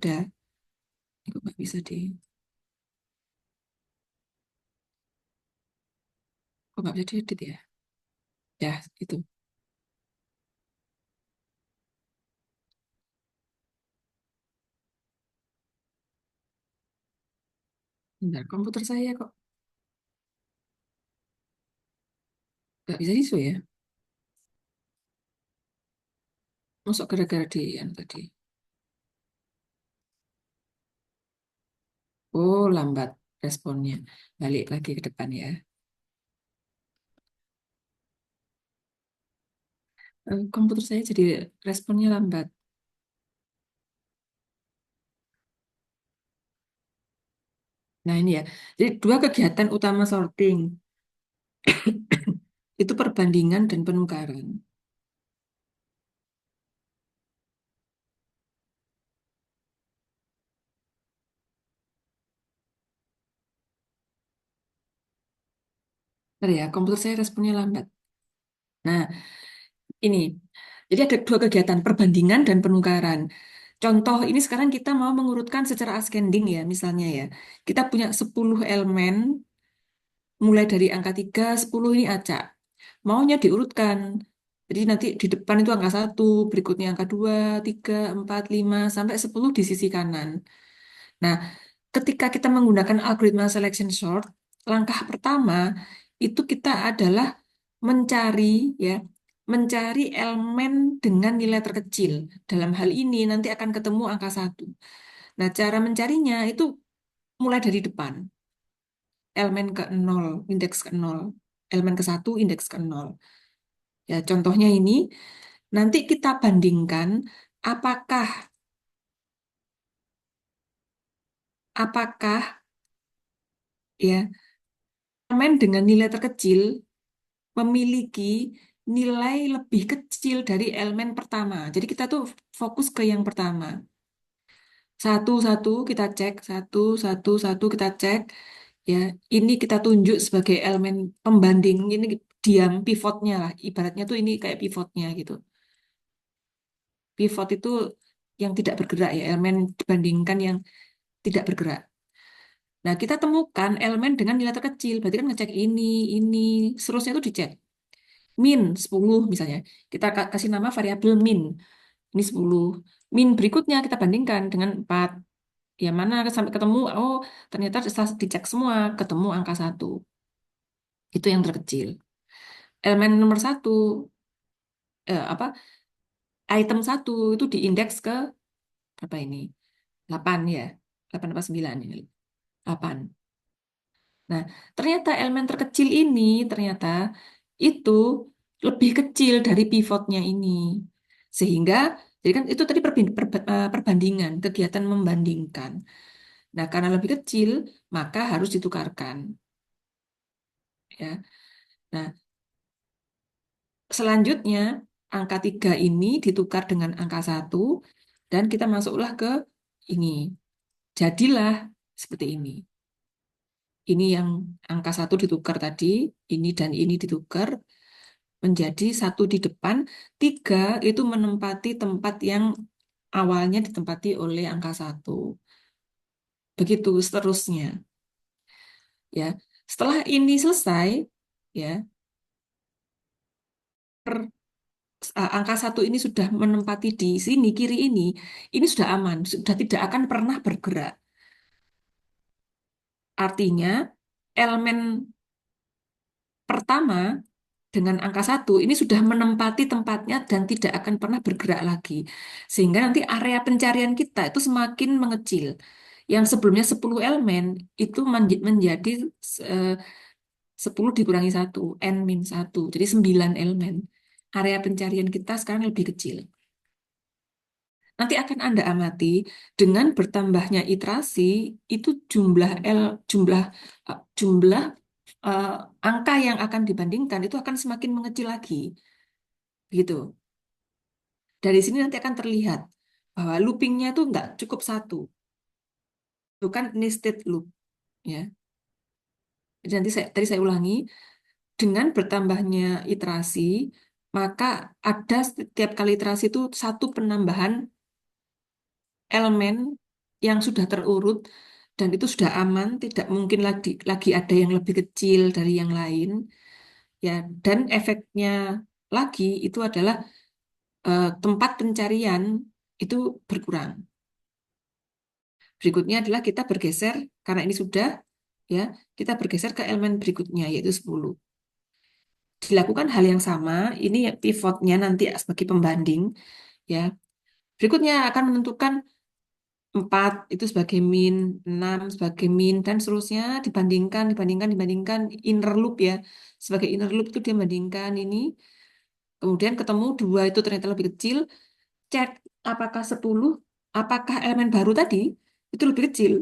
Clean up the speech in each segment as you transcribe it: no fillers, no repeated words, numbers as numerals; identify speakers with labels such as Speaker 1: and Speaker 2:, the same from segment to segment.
Speaker 1: ada. Ini kok nggak bisa kok nggak bisa diedit ya? Ya, itu. Bentar, komputer saya kok nggak bisa isu ya? Masuk gara-gara di yang tadi. Oh, lambat responnya. Balik lagi ke depan ya. Komputer saya jadi responnya lambat. Nah, ini ya. Jadi dua kegiatan utama sorting itu perbandingan dan penukaran. Bentar ya, komputer saya responnya lambat. Nah, ini. Jadi ada dua kegiatan, perbandingan dan penukaran. Contoh, ini sekarang kita mau mengurutkan secara ascending ya, misalnya ya. Kita punya 10 elemen, mulai dari angka 3 10 ini acak. Maunya diurutkan. Jadi nanti di depan itu angka 1, berikutnya angka 2 3 4 5 sampai 10 di sisi kanan. Nah, ketika kita menggunakan algoritma selection sort, langkah pertama itu kita adalah mencari ya, mencari elemen dengan nilai terkecil. Dalam hal ini nanti akan ketemu angka 1. Nah, cara mencarinya itu mulai dari depan. Elemen ke nol, indeks ke nol. Elemen ke 1, indeks ke nol. Ya, contohnya ini, nanti kita bandingkan apakah apakah ya elemen dengan nilai terkecil memiliki nilai lebih kecil dari elemen pertama. Jadi kita tuh fokus ke yang pertama. Satu-satu kita cek, satu-satu kita cek. Ya, ini kita tunjuk sebagai elemen pembanding. Ini diam pivotnya lah. Ibaratnya tuh ini kayak pivotnya gitu. Pivot itu yang tidak bergerak ya, elemen dibandingkan yang tidak bergerak. Nah, kita temukan elemen dengan nilai terkecil. Berarti kan ngecek ini, seterusnya itu dicek. Min 10 misalnya. Kita kasih nama variabel min. Ini 10. Min berikutnya kita bandingkan dengan 4. Ya mana sampai ketemu, oh ternyata setelah dicek semua, ketemu angka 1. Itu yang terkecil. Elemen nomor 1, apa, item 1 itu diindeks ke berapa ini? 8 ya. 8 apa 9 ini? 8. Nah, ternyata elemen terkecil ini ternyata itu lebih kecil dari pivotnya ini. Sehingga, jadi kan itu tadi perbandingan, kegiatan membandingkan. Nah, karena lebih kecil, maka harus ditukarkan. Ya. Nah, selanjutnya, angka 3 ini ditukar dengan angka 1, dan kita masuklah ke ini. Jadilah seperti ini. Ini yang angka 1 ditukar tadi, ini dan ini ditukar, menjadi 1 di depan, 3 itu menempati tempat yang awalnya ditempati oleh angka 1. Begitu seterusnya. Ya, setelah ini selesai, ya, angka 1 ini sudah menempati di sini, kiri ini sudah aman, sudah tidak akan pernah bergerak. Artinya, elemen pertama dengan angka 1 ini sudah menempati tempatnya dan tidak akan pernah bergerak lagi. Sehingga nanti area pencarian kita itu semakin mengecil. Yang sebelumnya 10 elemen itu menjadi eh, 10 dikurangi 1, n min 1. Jadi 9 elemen. Area pencarian kita sekarang lebih kecil. Nanti akan Anda amati dengan bertambahnya iterasi itu jumlah jumlah eh, angka yang akan dibandingkan itu akan semakin mengecil lagi. Gitu. Dari sini nanti akan terlihat bahwa loopingnya itu nggak cukup satu, bukan nested loop. Ya. Jadi nanti tadi saya ulangi, dengan bertambahnya iterasi, maka ada setiap kali iterasi itu satu penambahan elemen yang sudah terurut dan itu sudah aman, tidak mungkin lagi ada yang lebih kecil dari yang lain, ya. Dan efeknya lagi itu adalah tempat pencarian itu berkurang. Berikutnya adalah kita bergeser, karena ini sudah, ya, kita bergeser ke elemen berikutnya, yaitu 10. Dilakukan hal yang sama, ini pivotnya nanti sebagai pembanding, ya. Berikutnya akan menentukan 4 itu sebagai min, 6 sebagai min, dan seterusnya dibandingkan, inner loop ya. Sebagai inner loop itu dia bandingkan ini, kemudian ketemu 2 itu ternyata lebih kecil, cek apakah 10, apakah elemen baru tadi itu lebih kecil.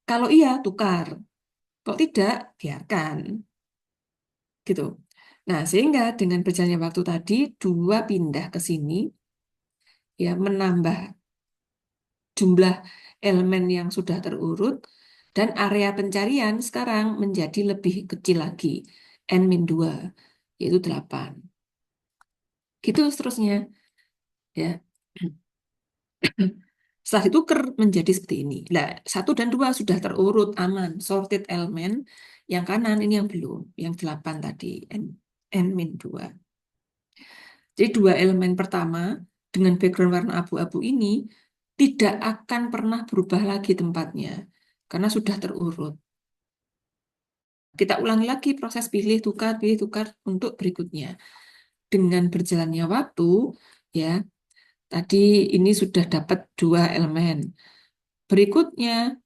Speaker 1: Kalau iya, tukar. Kalau tidak, biarkan. Gitu. Nah, sehingga dengan berjalannya waktu tadi, 2 pindah ke sini, ya, menambah jumlah elemen yang sudah terurut, dan area pencarian sekarang menjadi lebih kecil lagi, N-2, yaitu 8. Gitu seterusnya, ya. Setelah ditukar menjadi seperti ini. Nah, 1 dan 2 sudah terurut, aman, sorted elemen. Yang kanan ini yang belum, yang 8 tadi, N-2. Jadi 2 elemen pertama dengan background warna abu-abu ini tidak akan pernah berubah lagi tempatnya karena sudah terurut. Kita ulangi lagi proses pilih tukar untuk berikutnya. Dengan berjalannya waktu, ya, tadi ini sudah dapat 2 elemen. Berikutnya,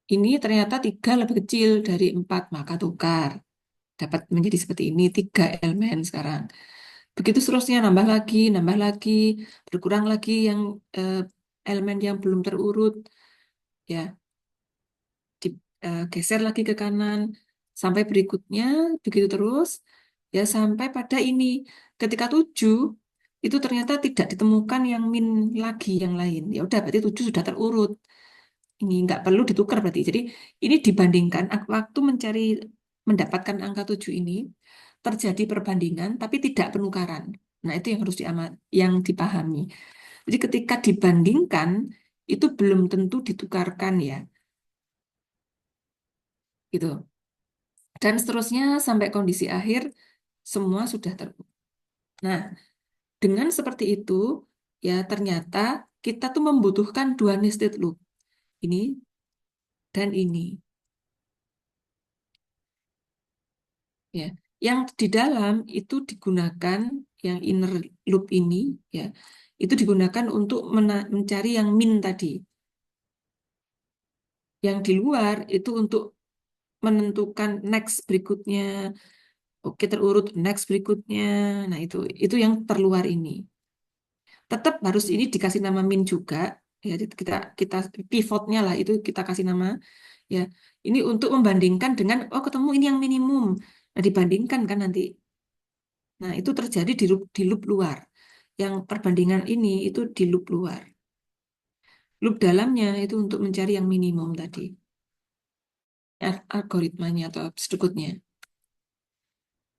Speaker 1: ini ternyata 3 lebih kecil dari 4, maka tukar. Dapat menjadi seperti ini, 3 elemen sekarang. Begitu seterusnya, nambah lagi, berkurang lagi yang elemen yang belum terurut, ya, geser lagi ke kanan, sampai berikutnya, begitu terus, ya, sampai pada ini. Ketika 7, itu ternyata tidak ditemukan yang min lagi yang lain. Ya udah, berarti 7 sudah terurut. Ini nggak perlu ditukar berarti. Jadi ini dibandingkan waktu mendapatkan angka 7 ini, terjadi perbandingan tapi tidak penukaran. Nah, itu yang harus yang dipahami. Jadi ketika dibandingkan itu belum tentu ditukarkan ya, gitu. Dan seterusnya sampai kondisi akhir semua sudah terbuka. Nah, dengan seperti itu ya ternyata kita tuh membutuhkan 2 nested loop. Ini dan ini. Ya, yang di dalam itu digunakan yang inner loop ini, ya, itu digunakan untuk mencari yang min tadi. Yang di luar itu untuk menentukan next berikutnya. Oke, terurut next berikutnya. Nah, itu yang terluar ini. Tetap harus ini dikasih nama min juga. Ya, kita kita pivotnya lah itu kita kasih nama, ya. Ini untuk membandingkan dengan, oh, ketemu ini yang minimum. Nah, dibandingkan kan nanti. Nah, itu terjadi di loop luar. Yang perbandingan ini itu di loop luar. Loop dalamnya itu untuk mencari yang minimum tadi. Algoritmanya atau strukturnya.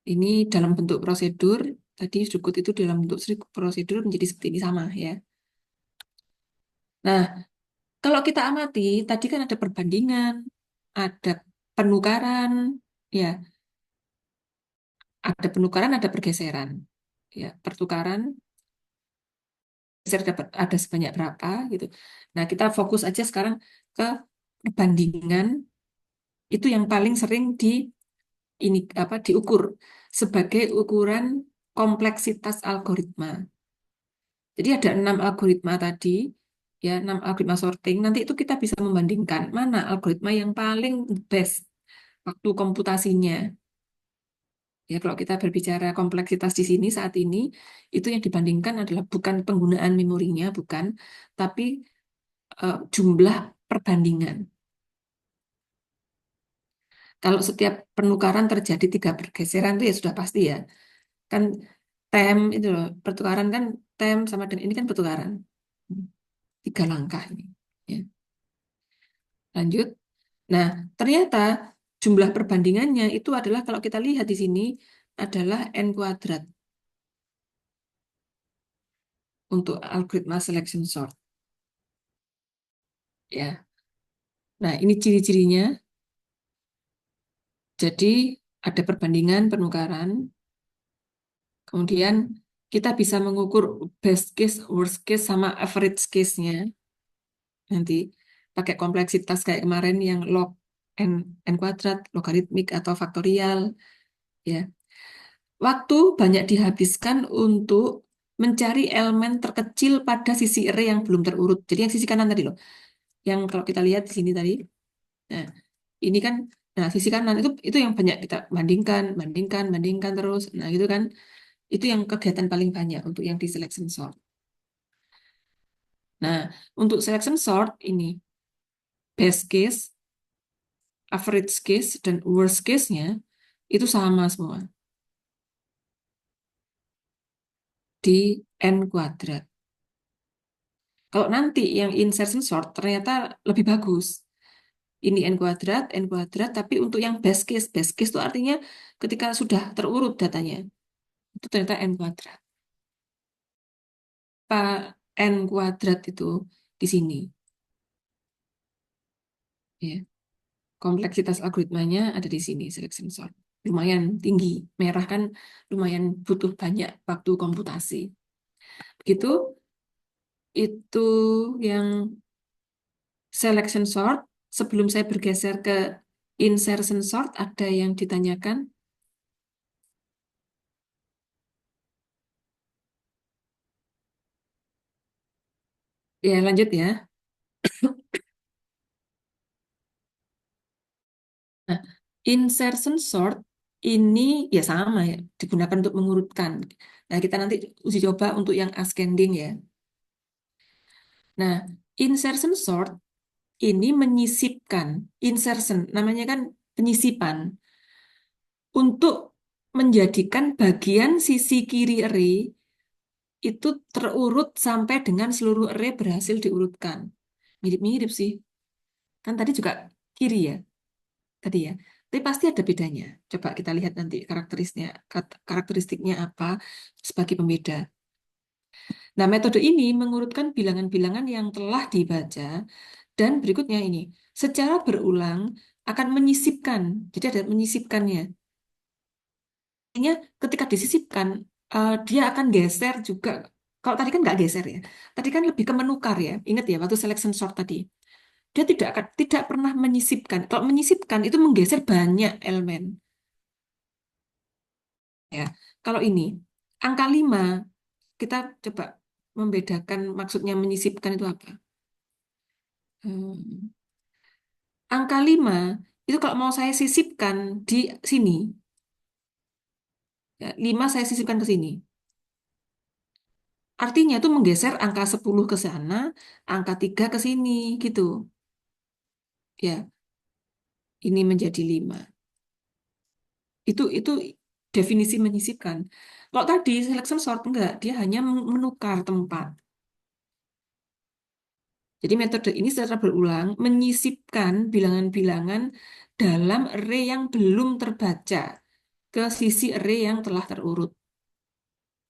Speaker 1: Ini dalam bentuk prosedur. Tadi struktur itu dalam bentuk prosedur menjadi seperti ini sama ya. Nah, kalau kita amati, tadi kan ada perbandingan, ada penukaran, ya, ada penukaran, ada pergeseran. Ya, pertukaran, geser dapat ada sebanyak berapa gitu. Nah, kita fokus aja sekarang ke perbandingan, itu yang paling sering ini apa diukur sebagai ukuran kompleksitas algoritma. Jadi ada 6 algoritma tadi, ya, 6 algoritma sorting. Nanti itu kita bisa membandingkan mana algoritma yang paling best waktu komputasinya. Ya, kalau kita berbicara kompleksitas di sini saat ini, itu yang dibandingkan adalah bukan penggunaan memorinya, bukan, tapi jumlah perbandingan. Kalau setiap penukaran terjadi 3 pergeseran itu ya sudah pasti ya. Kan tem itu loh, pertukaran kan tem sama dengan ini kan pertukaran. 3 langkah ini. Ya. Lanjut. Nah, ternyata jumlah perbandingannya itu adalah kalau kita lihat di sini adalah n kuadrat untuk algoritma selection sort. Ya. Nah, ini ciri-cirinya. Jadi ada perbandingan penukaran, kemudian kita bisa mengukur best case, worst case, sama average case-nya. Nanti pakai kompleksitas kayak kemarin yang log n, n kuadrat, logaritmik atau faktorial. Ya. Waktu banyak dihabiskan untuk mencari elemen terkecil pada sisi array yang belum terurut. Jadi yang sisi kanan tadi loh, yang kalau kita lihat di sini tadi. Nah, ini kan, nah sisi kanan itu yang banyak kita bandingkan, bandingkan, bandingkan terus. Nah, gitu kan. Itu yang kegiatan paling banyak untuk yang di selection sort. Nah, untuk selection sort ini best case, average case, dan worst case-nya itu sama semua di n kuadrat. Kalau nanti yang insertion sort ternyata lebih bagus. Ini n kuadrat, tapi untuk yang best case itu artinya ketika sudah terurut datanya, itu ternyata n kuadrat. Pak n kuadrat itu di sini, ya. Kompleksitas algoritmanya ada di sini, selection sort. Lumayan tinggi, merah kan lumayan butuh banyak waktu komputasi. Begitu, itu yang selection sort. Sebelum saya bergeser ke insertion sort, ada yang ditanyakan? Ya, lanjut ya. Nah, insertion sort ini ya sama ya, digunakan untuk mengurutkan. Nah, kita nanti uji coba untuk yang ascending ya. Nah, insertion sort ini menyisipkan, insertion namanya kan penyisipan, untuk menjadikan bagian sisi kiri array itu terurut sampai dengan seluruh array berhasil diurutkan. Mirip-mirip sih. Kan tadi juga kiri ya, tadi ya. Tapi pasti ada bedanya. Coba kita lihat nanti karakteristiknya apa sebagai pembeda. Nah, metode ini mengurutkan bilangan-bilangan yang telah dibaca dan berikutnya ini secara berulang akan menyisipkan. Jadi ada menyisipkannya. Artinya ketika disisipkan, dia akan geser juga. Kalau tadi kan nggak geser ya. Tadi kan lebih ke menukar ya. Ingat ya waktu selection sort tadi. Dia tidak pernah menyisipkan. Kalau menyisipkan itu menggeser banyak elemen. Ya, kalau ini angka 5 kita coba membedakan maksudnya menyisipkan itu apa. Hmm. Angka 5 itu kalau mau saya sisipkan di sini, ya, 5 saya sisipkan ke sini. Artinya itu menggeser angka 10 ke sana, angka 3 ke sini gitu. Ya, ini menjadi 5. Itu definisi menyisipkan. Kalau tadi selection sort enggak, dia hanya menukar tempat. Jadi metode ini secara berulang menyisipkan bilangan-bilangan dalam array yang belum terbaca ke sisi array yang telah terurut.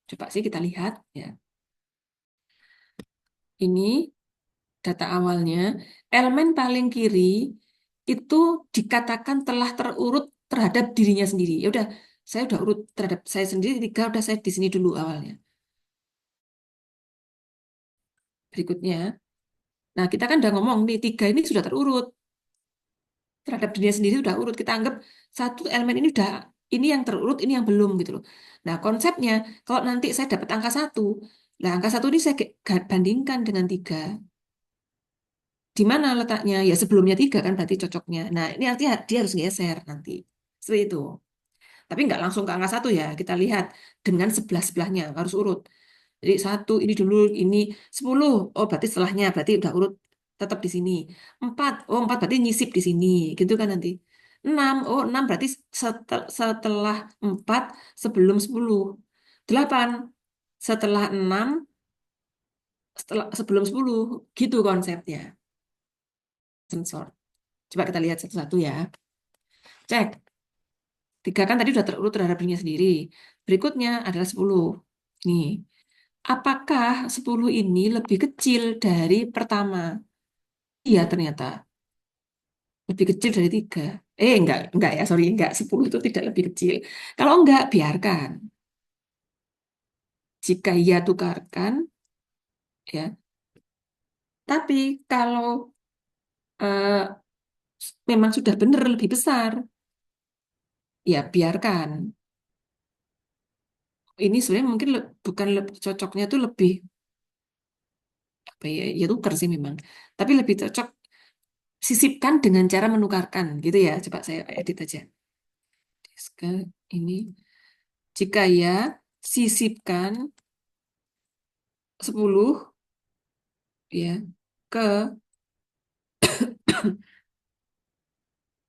Speaker 1: Coba sih kita lihat ya. Ini data awalnya, elemen paling kiri itu dikatakan telah terurut terhadap dirinya sendiri. Ya udah, saya udah urut terhadap saya sendiri, 3 udah saya di sini dulu awalnya. Berikutnya, nah kita kan udah ngomong nih, 3 ini sudah terurut terhadap dirinya sendiri, sudah urut. Kita anggap satu elemen ini udah, ini yang terurut, ini yang belum gitu loh. Nah konsepnya, kalau nanti saya dapat angka 1, nah angka 1 ini saya bandingkan dengan 3. Di mana letaknya? Ya sebelumnya 3 kan berarti cocoknya. Nah ini artinya dia harus geser nanti. Seperti itu. Tapi nggak langsung ke angka 1 ya. Kita lihat dengan sebelah-sebelahnya harus urut. Jadi 1 ini dulu, ini 10. Oh berarti setelahnya berarti udah urut tetap di sini. 4, oh 4 berarti nyisip di sini. Gitu kan nanti. 6, oh 6 berarti setelah 4 sebelum 10. 8 setelah 6 setelah sebelum 10. Gitu konsepnya. Sensor. Coba kita lihat satu-satu ya. Cek. 3 kan tadi sudah terurut terhadap dirinya sendiri. Berikutnya adalah 10. Nih, apakah 10 ini lebih kecil dari pertama? Iya ternyata lebih kecil dari 3. Enggak ya, sorry, enggak. 10 itu tidak lebih kecil. Kalau enggak, biarkan. Jika iya, tukarkan, ya. Tapi kalau eh, memang sudah benar lebih besar, ya biarkan. Ini sebenarnya mungkin bukan cocoknya tuh lebih apa ya, ya tukar sih memang. Tapi lebih cocok sisipkan dengan cara menukarkan gitu ya. Coba saya edit aja. Diska ini jika ya sisipkan 10 ya ke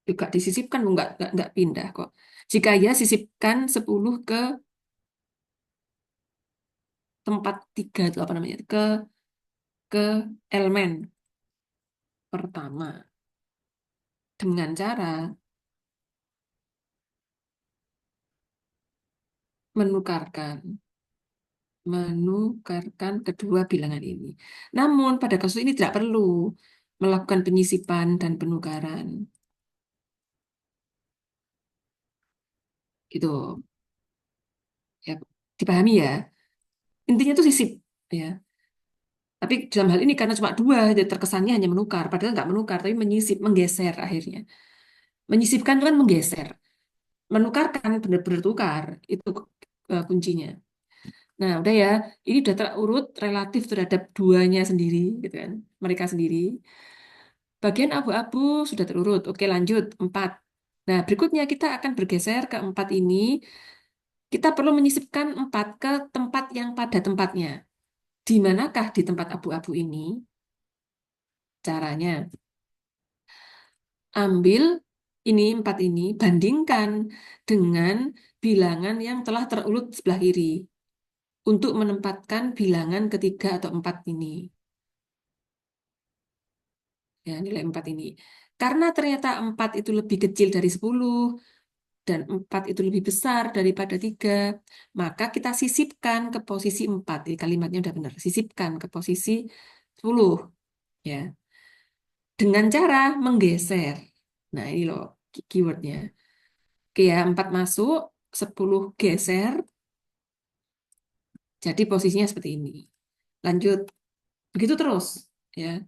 Speaker 1: juga disisipkan enggak pindah kok. Jika ya sisipkan 10 ke tempat 3 itu apa namanya? Ke elemen pertama dengan cara menukarkan menukarkan kedua bilangan ini. Namun pada kasus ini tidak perlu melakukan penyisipan dan penukaran. Gitu. Ya, dipahami ya. Intinya itu sisip ya. Tapi dalam hal ini karena cuma dua, jadi terkesannya hanya menukar. Padahal nggak menukar, tapi menyisip, menggeser akhirnya. Menyisipkan itu kan menggeser. Menukarkan benar-benar tukar. Itu kuncinya. Nah, udah ya. Ini udah terurut relatif terhadap duanya sendiri, gitu kan. Mereka sendiri. Bagian abu-abu sudah terurut. Oke, lanjut. 4. Nah, berikutnya kita akan bergeser ke 4 ini. Kita perlu menyisipkan 4 ke tempat yang pada tempatnya. Di manakah di tempat abu-abu ini? Caranya, ambil ini 4 ini, bandingkan dengan bilangan yang telah terurut sebelah kiri untuk menempatkan bilangan ketiga atau 4 ini. Ya, nilai 4 ini. Karena ternyata 4 itu lebih kecil dari 10 dan 4 itu lebih besar daripada 3, maka kita sisipkan ke posisi 4. Ini kalimatnya udah benar. Sisipkan ke posisi 10. Ya. Dengan cara menggeser. Nah, ini loh keywordnya. Oke ya, 4 masuk, 10 geser, jadi posisinya seperti ini. Lanjut. Begitu terus. Ya,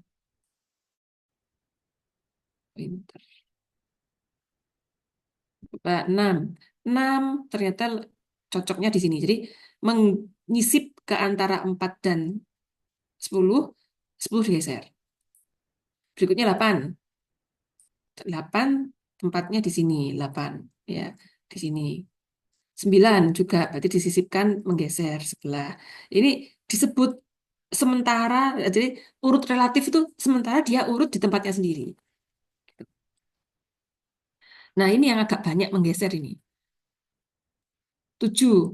Speaker 1: pinter. Coba 6. 6 ternyata cocoknya di sini. Jadi menyisip ke antara 4 dan 10, 10 digeser. Berikutnya 8. 8 tempatnya di sini, 8. Ya, di sini. 9 juga berarti disisipkan menggeser sebelah. Ini disebut sementara, jadi urut relatif itu sementara dia urut di tempatnya sendiri. Nah, ini yang agak banyak menggeser ini. 7.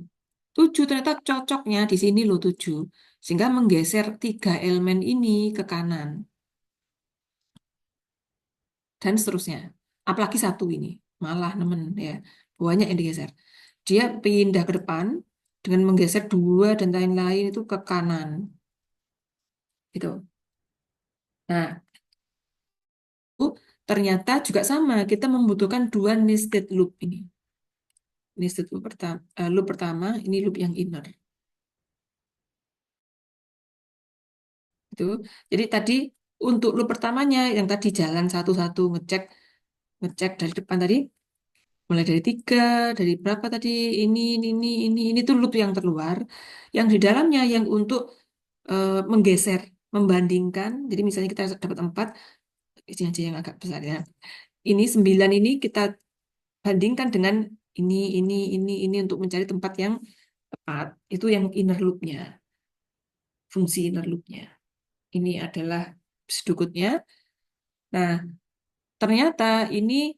Speaker 1: 7 ternyata cocoknya di sini loh 7. Sehingga menggeser 3 elemen ini ke kanan. Dan seterusnya. Apalagi satu ini. Malah nemen ya. Banyak yang digeser. Dia pindah ke depan dengan menggeser 2 dan lain-lain itu ke kanan. Gitu. Nah, ternyata juga sama. Kita membutuhkan 2 nested loop ini. Nested loop pertama, loop pertama, ini loop yang inner. Itu. Jadi tadi untuk loop pertamanya yang tadi jalan satu-satu ngecek ngecek dari depan tadi mulai dari 3 dari berapa tadi ini tuh loop yang terluar, yang di dalamnya yang untuk menggeser, membandingkan. Jadi misalnya kita dapat 4, ini aja yang agak besar ya. Ini 9 ini kita bandingkan dengan ini untuk mencari tempat yang tepat. Itu yang inner loopnya, fungsi inner loopnya. Ini adalah sedukutnya. Nah, ternyata ini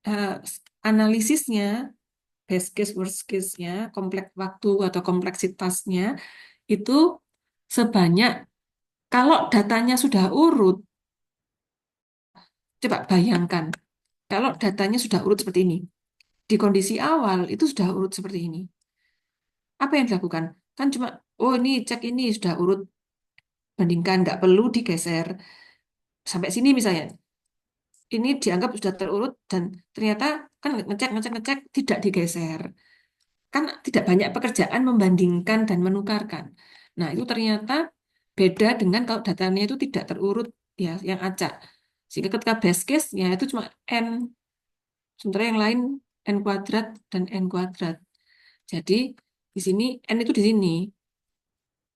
Speaker 1: eh, analisisnya, best case, worst case-nya, kompleks waktu atau kompleksitasnya itu sebanyak, kalau datanya sudah urut, coba bayangkan, kalau datanya sudah urut seperti ini, di kondisi awal itu sudah urut seperti ini. Apa yang dilakukan? Kan cuma, oh ini cek ini sudah urut, bandingkan, nggak perlu digeser. sampai sini misalnya, ini dianggap sudah terurut dan ternyata kan ngecek ngecek ngecek tidak digeser. Kan tidak banyak pekerjaan membandingkan dan menukarkan. Nah, itu ternyata beda dengan kalau datanya itu tidak terurut ya, yang acak. Sehingga ketika best case ya itu cuma n, sementara yang lain n kuadrat dan n kuadrat. Jadi di sini n itu di sini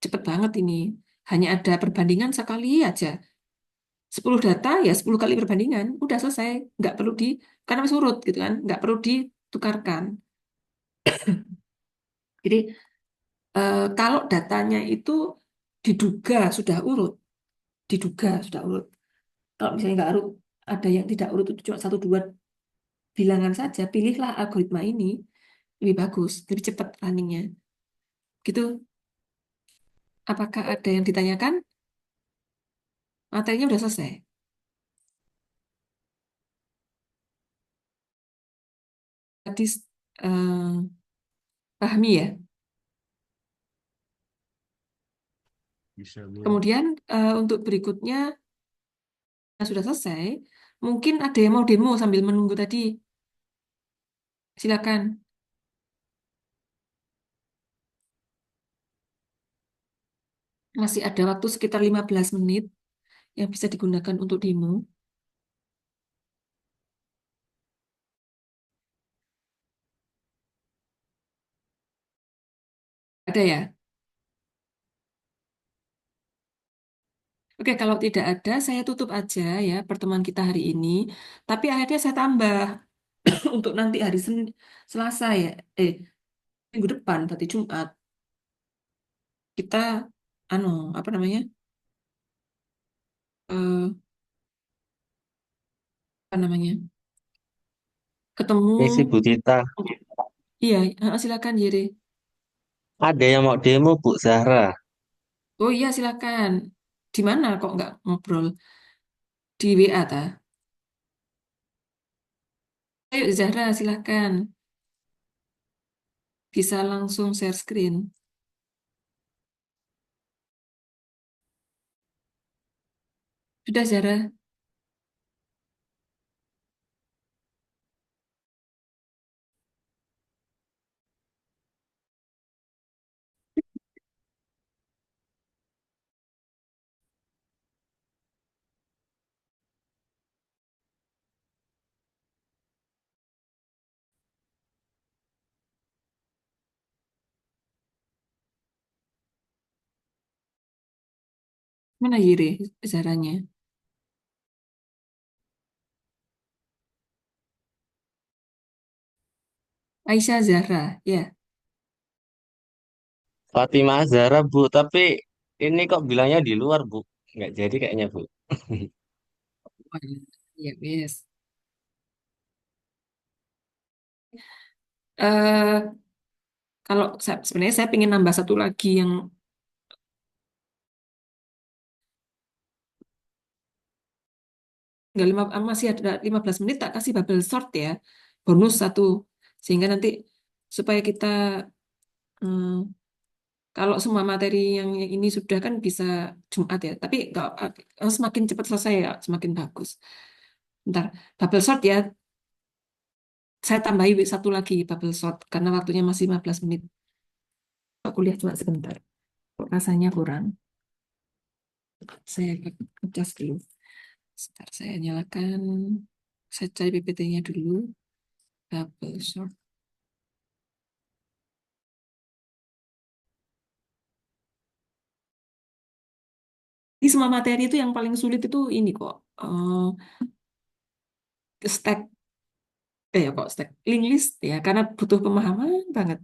Speaker 1: cepet banget ini. Hanya ada perbandingan sekali aja. 10 data ya 10 kali perbandingan, udah selesai. Nggak perlu di, karena masih urut gitu kan, nggak perlu ditukarkan. Jadi kalau datanya itu diduga sudah urut, diduga sudah urut. Kalau misalnya nggak urut, ada yang tidak urut itu cuma satu dua bilangan saja, pilihlah algoritma ini lebih bagus, lebih cepat runningnya. Gitu. Apakah ada yang ditanyakan? Materinya udah selesai. Tadi pahami ya. Kemudian untuk berikutnya sudah selesai. Mungkin ada yang mau demo sambil menunggu tadi. Silakan. Masih ada waktu sekitar 15 menit yang bisa digunakan untuk demo. Ada ya? Oke, kalau tidak ada, saya tutup aja ya pertemuan kita hari ini. Tapi akhirnya saya tambah untuk nanti hari Senin, Selasa ya, eh minggu depan, berarti Jumat, kita, anu, apa namanya, eh apa namanya, ketemu.
Speaker 2: Misi Bu Tita,
Speaker 1: Iya, silakan Yere.
Speaker 2: ada yang mau demo Bu Zahra.
Speaker 1: Oh iya, silakan. Di mana kok nggak ngobrol di WA ta? Ayo Zahra, silakan. Bisa langsung share screen. Sudah Zahra? Mana Yere Zahranya? Aisyah Zahra, ya.
Speaker 2: Fatimah Zahra Bu, tapi ini kok bilangnya di luar Bu. Nggak jadi kayaknya Bu.
Speaker 1: Oh, iya, yes. eh Kalau sebenarnya saya pengen nambah satu lagi yang nggak masih ada 15 menit, tak kasih bubble sort ya, bonus satu, sehingga nanti supaya kita hmm, kalau semua materi yang ini sudah kan bisa Jumat ya, tapi nggak semakin cepat selesai ya semakin bagus. Bentar, bubble sort ya, saya tambahi satu lagi bubble sort karena waktunya masih 15 menit. Aku lihat cuma sebentar, kok rasanya kurang. Saya ngecas dulu. Sebentar, saya nyalakan. Saya cari PPT-nya dulu. Bubble sort. Di semua materi itu yang paling sulit itu ini kok. Stack, ya kok stack. Link list ya, karena butuh pemahaman banget.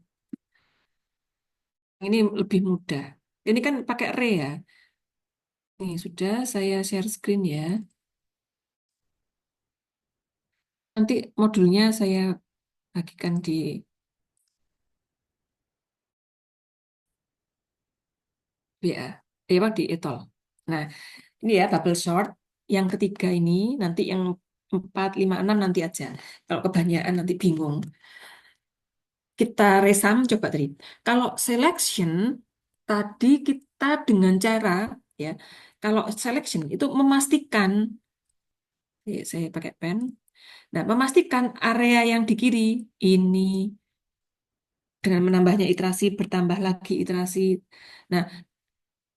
Speaker 1: Ini lebih mudah. Ini kan pakai array ya. Nih, sudah saya share screen ya. Nanti modulnya saya bagikan di WA. Apa di etol. Nah, ini ya bubble sort. Yang ketiga ini, nanti yang 4, 5, 6 nanti aja. Kalau kebanyakan nanti bingung. Kita resum coba tadi. Kalau selection, tadi kita dengan cara ya Kalau selection itu memastikan, saya pakai pen. Nah, memastikan area yang di kiri ini dengan menambahnya iterasi, bertambah lagi iterasi. Nah,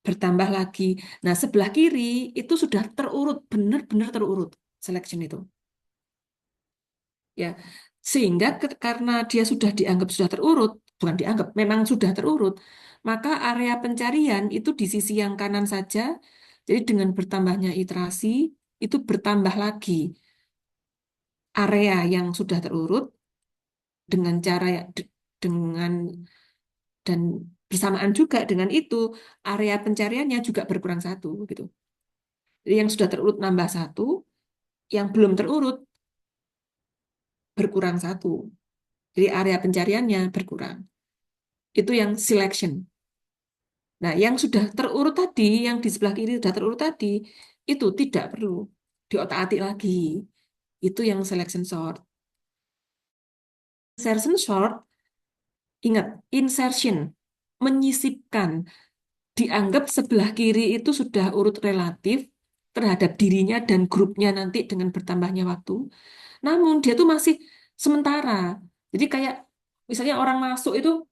Speaker 1: bertambah lagi. Nah, sebelah kiri itu sudah terurut, benar-benar terurut selection itu. Ya, sehingga karena dia sudah dianggap sudah terurut, bukan dianggap, memang sudah terurut, maka area pencarian itu di sisi yang kanan saja. Jadi dengan bertambahnya iterasi itu bertambah lagi area yang sudah terurut dengan cara dengan dan bersamaan juga dengan itu area pencariannya juga berkurang satu gitu. Jadi yang sudah terurut nambah satu, yang belum terurut berkurang satu. Jadi area pencariannya berkurang. Itu yang selection. Nah, yang sudah terurut tadi, yang di sebelah kiri sudah terurut tadi, itu tidak perlu diotak-atik lagi. Itu yang selection sort. Insertion sort, ingat, insertion, menyisipkan, dianggap sebelah kiri itu sudah urut relatif terhadap dirinya dan grupnya nanti dengan bertambahnya waktu. Namun dia tuh masih sementara. Jadi kayak misalnya orang masuk itu,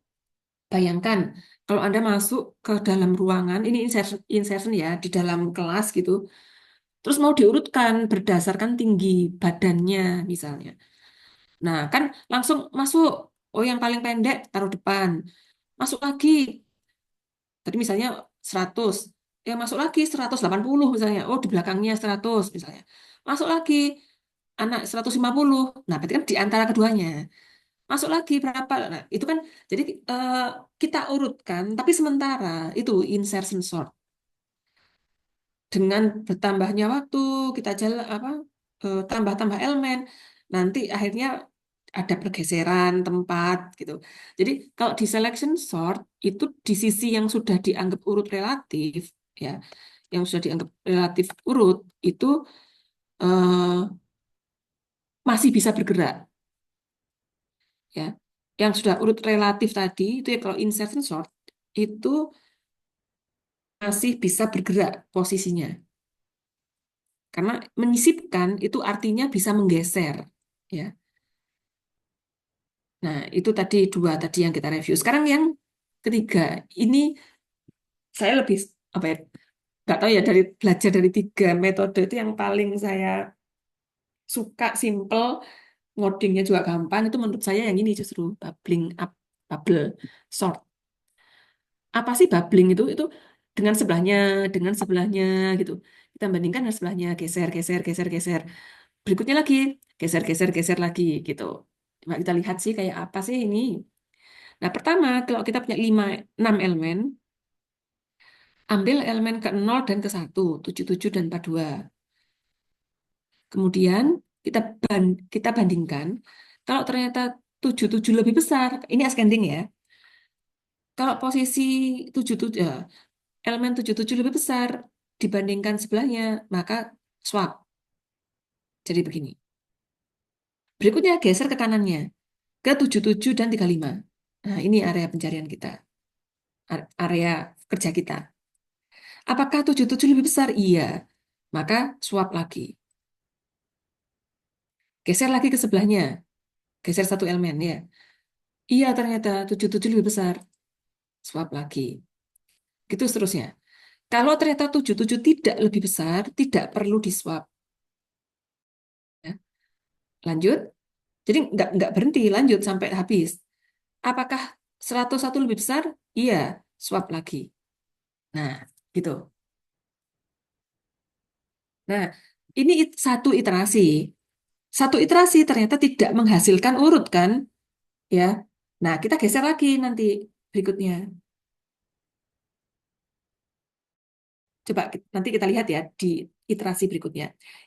Speaker 1: bayangkan kalau Anda masuk ke dalam ruangan, ini insertion ya, di dalam kelas gitu, terus mau diurutkan berdasarkan tinggi badannya misalnya. Nah, kan langsung masuk, oh yang paling pendek taruh depan. Masuk lagi, tadi misalnya 100, ya masuk lagi 180 misalnya, oh di belakangnya 100 misalnya. Masuk lagi anak 150, nah berarti kan di antara keduanya. Masuk lagi berapa? Nah, itu kan jadi eh, kita urutkan, tapi sementara itu insertion sort. Dengan bertambahnya waktu, kita jalan apa tambah-tambah elemen, nanti akhirnya ada pergeseran tempat gitu. Jadi kalau di selection sort itu di sisi yang sudah dianggap urut relatif ya, yang sudah dianggap relatif urut itu eh, masih bisa bergerak ya. Yang sudah urut relatif tadi itu ya kalau insertion sort itu masih bisa bergerak posisinya. Karena menyisipkan itu artinya bisa menggeser ya. Nah, itu tadi dua tadi yang kita review. Sekarang yang ketiga, ini saya lebih apa ya? Nggak tahu ya dari belajar dari tiga metode itu yang paling saya suka, simple, ngodingnya juga gampang. Itu menurut saya yang ini justru bubbling up, bubble sort. Apa sih bubbling itu? Itu dengan sebelahnya gitu. Kita bandingkan dengan sebelahnya, geser, geser, geser, geser. Berikutnya lagi, geser, geser, geser lagi gitu. Coba kita lihat sih kayak apa sih ini. Nah, pertama, kalau kita punya 6 elemen, ambil elemen ke 0 dan ke 1, 77 dan 42. Kemudian kita bandingkan, kalau ternyata 77 lebih besar, ini ascending ya. Kalau posisi 77, elemen 77 lebih besar dibandingkan sebelahnya, maka swap. Jadi begini. Berikutnya geser ke kanannya, ke 77 dan 35. Nah, ini area pencarian kita, area kerja kita. Apakah 77 lebih besar? Iya. Maka swap lagi. Geser lagi ke sebelahnya. Geser satu elemen ya. Iya ternyata 77 lebih besar. Swap lagi. Gitu seterusnya. Kalau ternyata 77 tidak lebih besar, tidak perlu di swap. Ya. Lanjut. Jadi nggak berhenti, lanjut sampai habis. Apakah 101 lebih besar? Iya. Swap lagi. Nah, gitu. Nah, ini satu iterasi. Satu iterasi ternyata tidak menghasilkan urut kan? Ya. Nah, kita geser lagi nanti berikutnya. Coba nanti kita lihat ya di iterasi berikutnya.